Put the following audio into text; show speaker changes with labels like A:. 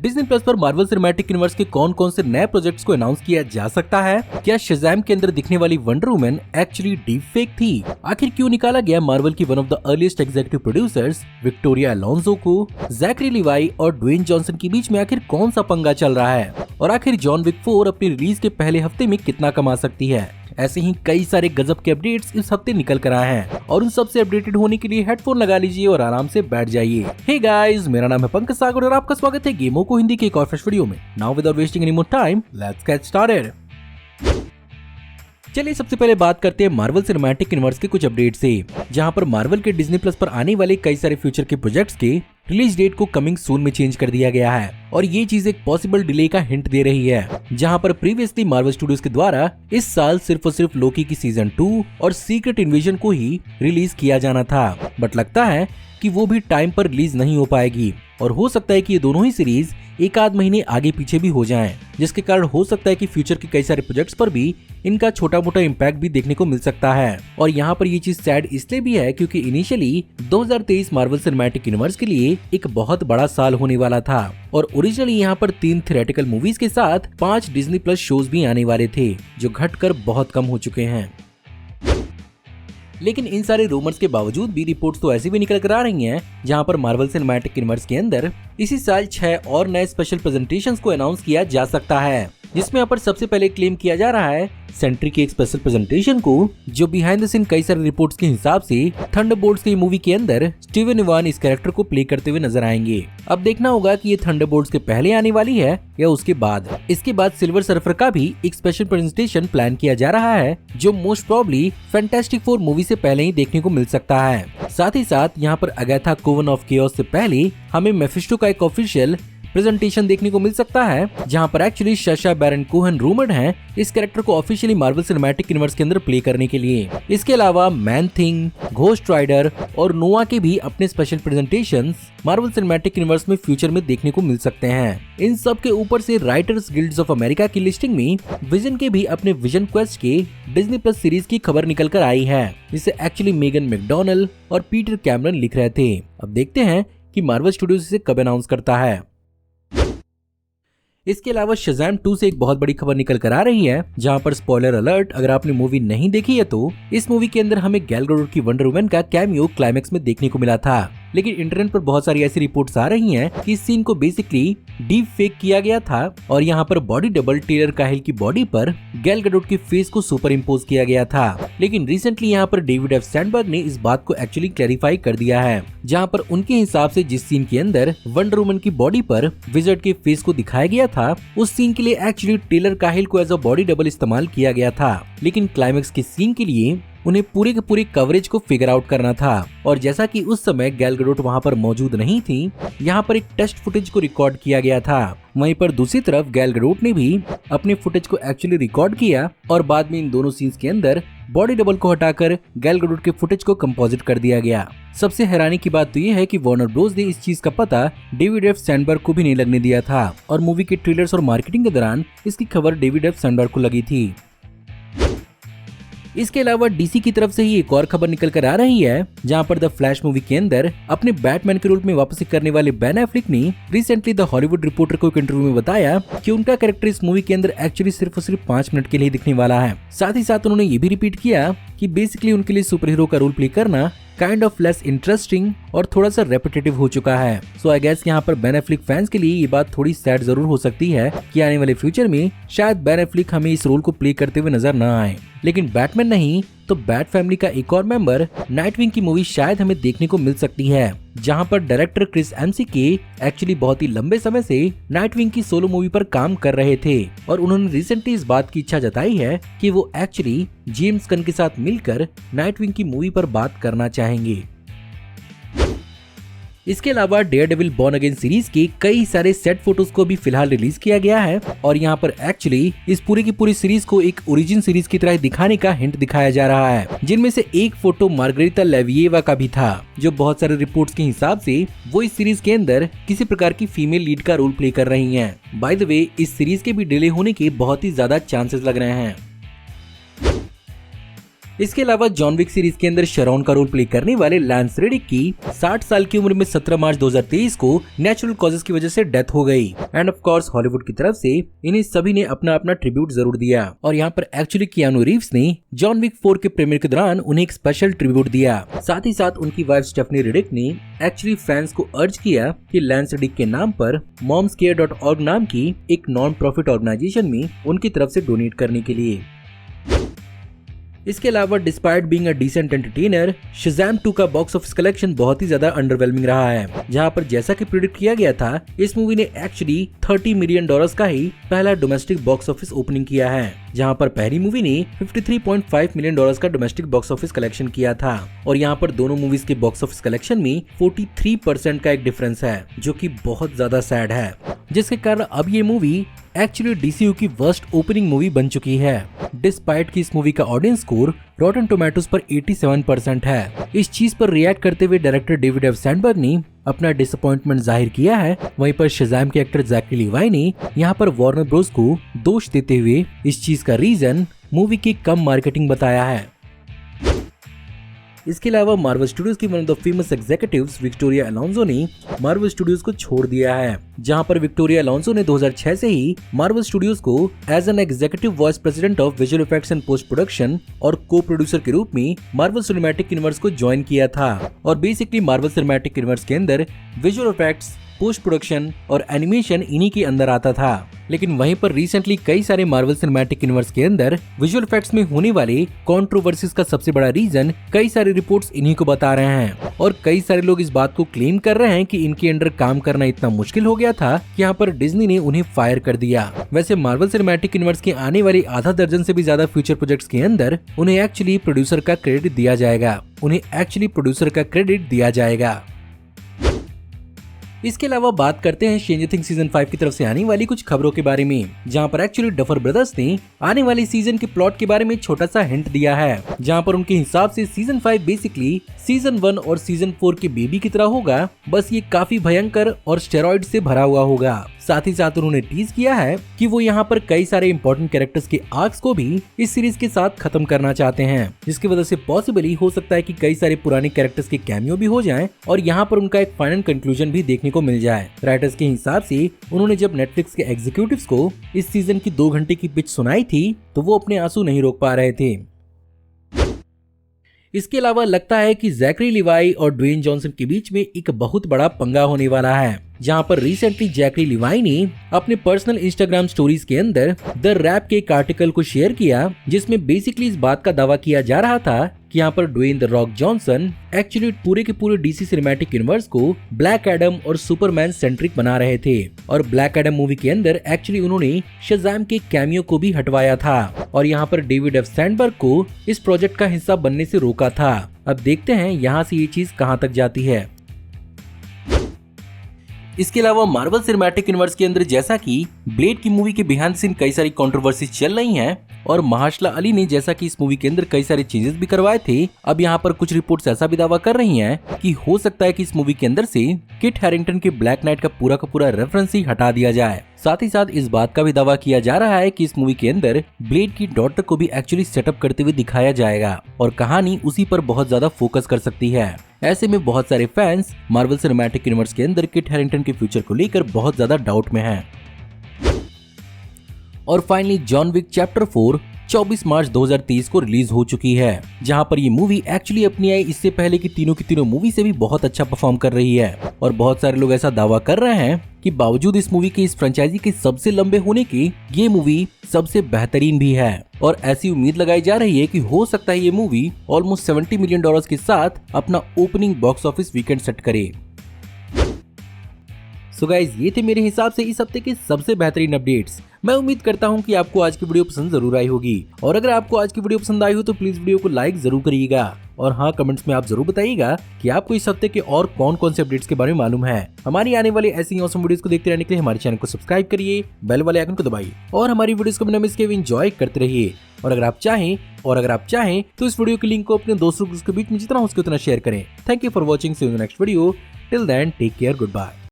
A: Disney plus पर Marvel Cinematic Universe के कौन कौन से नए प्रोजेक्ट्स को अनाउंस किया जा सकता है? क्या शज़ैम के अंदर दिखने वाली wonder woman actually deep fake थी? आखिर क्यों निकाला गया मार्वल की one of the earliest executive producers Victoria Alonso को? जैकरी लिवाई और ड्वेन जॉनसन के बीच में आखिर कौन सा पंगा चल रहा है? और आखिर जॉन विक 4 अपनी रिलीज के पहले हफ्ते में कितना कमा सकती है? ऐसे ही कई सारे गजब के अपडेट्स इस हफ्ते निकल कर आए हैं और उन सब से अपडेटेड होने के लिए हेडफोन लगा लीजिए और आराम से बैठ जाइए। हे गाइस, मेरा नाम है पंकज सागर और आपका स्वागत है गेमों को हिंदी के एक और फ्रेश वीडियो में। Now without wasting any more time, let's get started. चलिए सबसे पहले बात करते हैं मार्वल सिनेमैटिक यूनिवर्स के कुछ अपडेट से, जहां पर मार्वल के डिज्नी प्लस पर आने वाले कई सारे फ्यूचर के प्रोजेक्ट्स के रिलीज डेट को कमिंग सून में चेंज कर दिया गया है और ये चीज एक पॉसिबल डिले का हिंट दे रही है। जहां पर प्रीवियसली मार्वल स्टूडियोज के द्वारा इस साल सिर्फ और सिर्फ लोकी की सीजन 2 और सीक्रेट इन्वेजन को ही रिलीज किया जाना था, बट लगता है कि वो भी टाइम पर रिलीज नहीं हो पाएगी और हो सकता है कि ये दोनों ही सीरीज एक आध महीने आगे पीछे भी हो जाएं, जिसके कारण हो सकता है कि फ्यूचर के कई सारे प्रोजेक्ट्स पर भी इनका छोटा मोटा इम्पैक्ट भी देखने को मिल सकता है। और यहाँ पर ये चीज सैड इसलिए भी है क्योंकि इनिशियली 2023 मार्वल सिनेमैटिक यूनिवर्स के लिए एक बहुत बड़ा साल होने वाला था और ओरिजिनली यहाँ पर 3 थिएट्रिकल मूवीज के साथ 5 डिज्नी प्लस शोज भी आने वाले थे, जो घटकर बहुत कम हो चुके हैं। लेकिन इन सारे रूमर्स के बावजूद भी रिपोर्ट्स तो ऐसी भी निकल कर आ रही हैं, जहां पर मार्वल सिनेमैटिक यूनिवर्स के अंदर इसी साल 6 और नए स्पेशल प्रेजेंटेशंस को अनाउंस किया जा सकता है, जिसमें यहाँ पर सबसे पहले क्लेम किया जा रहा है सेंट्री की एक स्पेशल प्रेजेंटेशन को, जो बिहाइंड द सीन कई सारे रिपोर्ट्स के हिसाब से थंडरबोल्ट्स की मूवी के अंदर स्टीवन इवान इस कैरेक्टर को प्ले करते हुए नजर आएंगे। अब देखना होगा कि ये थंडरबोल्ट्स के पहले आने वाली है या उसके बाद। इसके बाद सिल्वर सर्फर का भी एक स्पेशल प्रेजेंटेशन प्लान किया जा रहा है, जो मोस्ट प्रोबेबली फैंटास्टिक 4 मूवी से पहले ही देखने को मिल सकता है। साथ ही साथ यहाँ पर अगैथा कोवन ऑफ केओस से पहले हमें मेफिस्टो का एक ऑफिशियल प्रेजेंटेशन देखने को मिल सकता है, जहां पर एक्चुअली साशा बैरन कोहेन रूमर्ड हैं इस कैरेक्टर को ऑफिशियली मार्वल सिनेमैटिक यूनिवर्स के अंदर प्ले करने के लिए। इसके अलावा मैन थिंग, घोस्ट राइडर और नोआ के भी अपने special presentations Marvel Cinematic universe में फ्यूचर में देखने को मिल सकते हैं। इन सब के ऊपर से राइटर्स गिल्ड्स ऑफ अमेरिका की लिस्टिंग में विजन के भी अपने विजन क्वेस्ट के डिज्नी प्लस सीरीज की खबर निकल कर आई है, जिसे एक्चुअली मेगन मैकडॉनल्ड और पीटर कैमरन लिख रहे थे। अब देखते हैं कि मार्वल स्टूडियोज इसे कब अनाउंस करता है। इसके अलावा शज़ैम 2 से एक बहुत बड़ी खबर निकल कर आ रही है, जहां पर स्पॉइलर अलर्ट, अगर आपने मूवी नहीं देखी है तो इस मूवी के अंदर हमें गैल गैडोट की वंडर वुमन का कैमियो क्लाइमेक्स में देखने को मिला था। लेकिन इंटरनेट पर बहुत सारी ऐसी रिपोर्ट्स आ रही हैं कि इस सीन को बेसिकली डीप फेक किया गया था और यहाँ पर बॉडी डबल टेलर काहिल की बॉडी पर गैल गैडोट के फेस को सुपर इम्पोज किया गया था। लेकिन रिसेंटली यहाँ पर डेविड एफ सैंडबर्ग ने इस बात को एक्चुअली क्लैरिफाई कर दिया है, जहाँ पर उनके हिसाब से जिस सीन के अंदर वंडर वुमन की बॉडी पर विजर्ड के फेस को दिखाया गया था, उस सीन के लिए एक्चुअली टेलर काहिल को एज अ बॉडी डबल इस्तेमाल किया गया था। लेकिन क्लाइमेक्स के सीन के लिए उन्हें पूरे के पूरे कवरेज को फिगर आउट करना था और जैसा कि उस समय गैल गैडोट वहां पर मौजूद नहीं थी, यहाँ पर एक टेस्ट फुटेज को रिकॉर्ड किया गया था। वहीं पर दूसरी तरफ गैल गैडोट ने भी अपने फुटेज को एक्चुअली रिकॉर्ड किया और बाद में इन दोनों सीन्स के अंदर बॉडी डबल को हटाकर गैल गैडोट के फुटेज को कंपोजिट कर दिया गया। सबसे हैरानी की बात तो ये है कि वार्नर ब्रोस ने इस चीज का पता डेविड एफ सैंडबर्ग को भी नहीं लगने दिया था और मूवी के ट्रेलर्स और मार्केटिंग के दौरान इसकी खबर डेविड एफ सैंडबर्ग को लगी थी। इसके अलावा डीसी की तरफ से ही एक और खबर निकल कर आ रही है, जहां पर द फ्लैश मूवी के अंदर अपने बैटमैन के रोल में वापसी करने वाले बेन एफ्लेक ने रिसेंटली द हॉलीवुड रिपोर्टर को एक इंटरव्यू में बताया कि उनका कैरेक्टर इस मूवी के अंदर एक्चुअली सिर्फ और सिर्फ 5 मिनट के लिए दिखने वाला है। साथ ही साथ उन्होंने ये भी रिपीट किया कि बेसिकली उनके लिए सुपर हीरो का रोल प्ले करना काइंड ऑफ लेस इंटरेस्टिंग और थोड़ा सा रेपिटेटिव हो चुका है। सो आई गेस यहाँ पर बेन एफ्लेक फैंस के लिए ये बात थोड़ी सैड जरूर हो सकती है कि आने वाले फ्यूचर में शायद बेन एफ्लेक हमें इस रोल को प्ले करते हुए नजर न आए। लेकिन बैटमैन नहीं तो बैट फैमिली का एक और मेंबर नाइटविंग की मूवी शायद हमें देखने को मिल सकती है, जहां पर डायरेक्टर क्रिस एमसी एक्चुअली बहुत ही लंबे समय से नाइटविंग की सोलो मूवी पर काम कर रहे थे और उन्होंने रिसेंटली इस बात की इच्छा जताई है कि वो एक्चुअली जेम्स गन के साथ मिलकर नाइटविंग की मूवी पर बात करना चाहेंगे। इसके अलावा डेयरडेविल बॉर्न अगेन सीरीज के कई सारे सेट फोटोज को भी फिलहाल रिलीज किया गया है और यहाँ पर एक्चुअली इस पूरी की पूरी सीरीज को एक ओरिजिन सीरीज की तरह दिखाने का हिंट दिखाया जा रहा है, जिनमें से एक फोटो मार्गरेटा लेविएवा का भी था, जो बहुत सारे रिपोर्ट्स के हिसाब से वो इस सीरीज के अंदर किसी प्रकार की फीमेल लीड का रोल प्ले कर रही हैं। बाय द वे, इस सीरीज के भी डिले होने के बहुत ही ज्यादा चांसेस लग रहे हैं। इसके अलावा जॉन विक सीरीज के अंदर शेरॉन का रोल प्ले करने वाले लैंस रेडिक की 60 साल की उम्र में 17 मार्च 2023 को नेचुरल कॉजेस की वजह से डेथ हो गई। एंड ऑफ कोर्स हॉलीवुड की तरफ से इन्हें सभी ने अपना अपना ट्रिब्यूट जरूर दिया और यहाँ पर एक्चुअली कियानू रीव्स ने जॉन विक 4 के प्रीमियर के दौरान उन्हें एक स्पेशल ट्रिब्यूट दिया। साथ ही साथ उनकी वाइफ स्टेफनी रेडिक ने एक्चुअली फैंस को अर्ज किया कि लैंस रेडिक के नाम पर momscare.org नाम की एक नॉन प्रॉफिट ऑर्गेनाइजेशन में उनकी तरफ से डोनेट करने के लिए। इसके अलावा despite being a decent entertainer, Shazam 2 का बॉक्स ऑफिस कलेक्शन बहुत ही ज्यादा अंडरवेलमिंग रहा है, जहां पर जैसा कि प्रेडिक्ट किया गया था इस मूवी ने एक्चुअली $30 मिलियन का ही पहला डोमेस्टिक बॉक्स ऑफिस ओपनिंग किया है, जहां पर पहली मूवी ने $53.5 मिलियन का डोमेस्टिक बॉक्स ऑफिस कलेक्शन किया था। और यहाँ पर दोनों मूवीज के बॉक्स ऑफिस कलेक्शन में 43% का एक डिफरेंस है, जो कि बहुत ज्यादा सैड है, जिसके कारण अब ये मूवी एक्चुअली DCU की वर्स्ट ओपनिंग मूवी बन चुकी है। डिस्पाइट की इस मूवी का ऑडियंस स्कोर रॉटन टोमेटोज पर 87% है। इस चीज पर रिएक्ट करते हुए डायरेक्टर डेविड एफ सैंडबर्ग ने अपना डिसअपॉइंटमेंट जाहिर किया है। वहीं पर शज़ैम के एक्टर ज़ैकरी लीवाई ने यहाँ पर वार्नर ब्रोस को दोष देते हुए इस चीज का रीजन मूवी की कम मार्केटिंग बताया है। इसके अलावा मार्वल स्टूडियोज की one of the famous executives Victoria Alonso ने मार्वल स्टूडियोज को छोड़ दिया है, जहां पर विक्टोरिया अलोंसो ने 2006 से ही मार्वल स्टूडियोज को as an executive vice president of visual effects and post production और को प्रोड्यूसर के रूप में मार्वल सिनेमैटिक यूनिवर्स को ज्वाइन किया था। और बेसिकली मार्वल सिनेमैटिक यूनिवर्स के अंदर विजुअल इफेक्ट्स, पोस्ट प्रोडक्शन और एनिमेशन इन्हीं के अंदर आता था। लेकिन वहीं पर रिसेंटली कई सारे मार्वल सिनेमैटिक यूनिवर्स के अंदर विजुअल इफेक्ट्स में होने वाले कंट्रोवर्सीज का सबसे बड़ा रीजन कई सारे रिपोर्ट्स इन्हीं को बता रहे हैं। और कई सारे लोग इस बात को क्लेम कर रहे हैं कि इनके अंडर काम करना इतना मुश्किल हो गया था कि यहाँ पर डिज्नी ने उन्हें फायर कर दिया। वैसे मार्वल सिनेमैटिक यूनिवर्स के आने वाली आधा दर्जन से भी ज्यादा फ्यूचर प्रोजेक्ट्स के अंदर उन्हें एक्चुअली प्रोड्यूसर का क्रेडिट दिया जाएगा। इसके अलावा बात करते हैं स्ट्रेंजर थिंग्स सीजन 5 की तरफ से आने वाली कुछ खबरों के बारे में, जहां पर एक्चुअली डफर ब्रदर्स ने आने वाली सीजन के प्लॉट के बारे में छोटा सा हिंट दिया है, जहां पर उनके हिसाब से सीजन 5 बेसिकली सीजन 1 और सीजन 4 के बेबी की तरह होगा, बस ये काफी भयंकर और स्टेरॉइड से भरा हुआ होगा। साथ ही साथ उन्होंने टीज किया है कि वो यहाँ पर कई सारे इंपॉर्टेंट कैरेक्टर्स के आर्क्स को भी इस सीरीज के साथ खत्म करना चाहते हैं, जिसकी वजह से पॉसिबली हो सकता है कि कई सारे पुराने कैरेक्टर्स के कैमियो भी हो जाएं और यहाँ पर उनका एक फाइनल कंक्लूजन भी देखने को मिल जाए। राइटर्स के हिसाब से उन्होंने जब नेटफ्लिक्स के एग्जीक्यूटिव्स को इस सीजन की 2 घंटे की पिच सुनाई थी तो वो अपने आंसू नहीं रोक पा रहे थे। इसके अलावा लगता है कि ज़ैकरी लीवाई और ड्वेन जॉनसन के बीच में एक बहुत बड़ा पंगा होने वाला है, जहां पर रिसेंटली ज़ैकरी लीवाई ने अपने पर्सनल इंस्टाग्राम स्टोरीज के अंदर द रैप के एक आर्टिकल को शेयर किया, जिसमें बेसिकली इस बात का दावा किया जा रहा था कि यहाँ पर Dwayne the Rock Johnson actually पूरे के पूरे डीसी सिनेमैटिक यूनिवर्स को ब्लैक एडम और सुपरमैन सेंट्रिक बना रहे थे। और ब्लैक एडम मूवी के अंदर एक्चुअली उन्होंने शज़ैम के कैमियो को भी हटवाया था और यहाँ पर डेविड एफ सैंडबर्ग को इस प्रोजेक्ट का हिस्सा बनने से रोका था। अब देखते हैं यहाँ से ये चीज कहाँ तक जाती है। इसके अलावा मार्वल सिनेमैटिक यूनिवर्स के अंदर जैसा कि ब्लेड की मूवी के बिहाइंड सीन कई सारी कंट्रोवर्सीज चल रही हैं और महाशला अली ने जैसा कि इस मूवी के अंदर कई सारे चेंजेस भी करवाए थे, अब यहाँ पर कुछ रिपोर्ट्स ऐसा भी दावा कर रही हैं कि हो सकता है कि इस मूवी के अंदर से किट हैरिंगटन के ब्लैक नाइट का पूरा रेफरेंस ही हटा दिया जाए। साथ ही साथ इस बात का भी दावा किया जा रहा है कि इस मूवी के अंदर ब्लेड की डॉटर को भी एक्चुअली सेटअप करते हुए दिखाया जाएगा और कहानी उसी पर बहुत ज्यादा फोकस कर सकती है। ऐसे में बहुत सारे फैंस मार्वल सिनेमैटिक यूनिवर्स के अंदर किट हैरिंगटन के फ्यूचर को लेकर बहुत ज्यादा डाउट में हैं। और फाइनली जॉन विक चैप्टर 4 24 मार्च 2023 को रिलीज हो चुकी है, जहां पर ये मूवी एक्चुअली अपनी आई इससे पहले की तीनों मूवी से भी बहुत अच्छा परफॉर्म कर रही है। और बहुत सारे लोग ऐसा दावा कर रहे हैं कि बावजूद इस मूवी के इस फ्रेंचाइजी के सबसे लंबे होने की ये मूवी सबसे बेहतरीन भी है। और ऐसी उम्मीद लगाई जा रही है कि हो सकता है ये मूवी ऑलमोस्ट $70 मिलियन के साथ अपना opening box office weekend set करे। सो गाइज, ये थे मेरे हिसाब से इस हफ्ते के सबसे बेहतरीन अपडेट्स। मैं उम्मीद करता हूँ कि आपको आज की वीडियो पसंद जरूर आई होगी और अगर आपको आज की वीडियो पसंद आई हो तो प्लीज वीडियो को लाइक जरूर करिएगा और हाँ, कमेंट्स में आप जरूर बताइएगा कि आपको इस हफ्ते के और कौन से अपडेट्स के बारे में मालूम है। हमारी आने वाली ऐसी ही ऑसम वीडियोस को देखते रहने के लिए हमारे चैनल को सब्सक्राइब करिए, बेल वाले आइकन को दबाइए और हमारी वीडियोस को बिना मिस किए एंजॉय करते रहिए। और अगर आप चाहें तो इस वीडियो के लिंक को अपने दोस्तों के बीच में जितना हो सके उतना शेयर करें। Thank you for watching, see you in the next video. Till then take care, good bye.